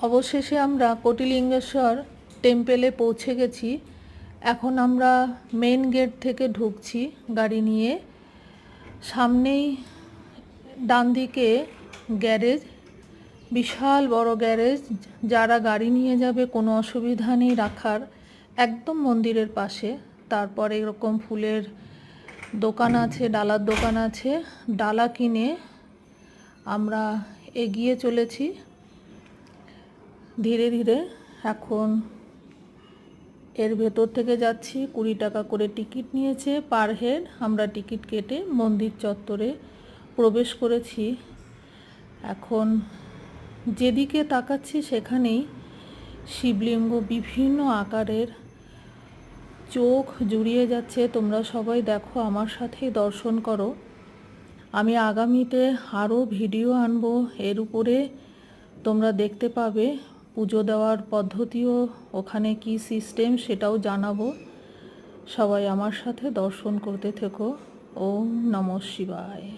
অবশেষে আমরা কোটিলিঙ্গেশ্বর টেম্পেলে পৌঁছে গেছি। এখন আমরা মেন গেট থেকে ঢুকছি গাড়ি নিয়ে। সামনেই ডান দিকে গ্যারেজ, বিশাল বড় গ্যারেজ। যারা গাড়ি নিয়ে যাবে কোনো অসুবিধা নেই রাখার, একদম মন্দিরের পাশে। তারপরে এরকম ফুলের দোকান আছে, ডালার দোকান আছে। ডালা কিনে আমরা এগিয়ে চলেছি ধীরে ধীরে। এখন এর ভেতর থেকে যাচ্ছি। 20 টাকা করে টিকিট নিয়েছে পার হেড। আমরা টিকিট কেটে মন্দির চত্বরে প্রবেশ করেছি। এখন যেদিকে তাকাচ্ছি সেখানেই শিবলিঙ্গ বিভিন্ন আকারের, চোখ জুড়িয়ে যাচ্ছে। তোমরা সবাই দেখো, আমার সাথেই দর্শন করো। আমি আগামীতে আরও ভিডিও আনবো এর উপরে, তোমরা দেখতে পাবে। পুজো দেওয়ার পদ্ধতিও, ওখানে কি সিস্টেম সেটাও জানাবো। সবাই আমার সাথে দর্শন করতে থেকো। ওম নমঃ শিবায়।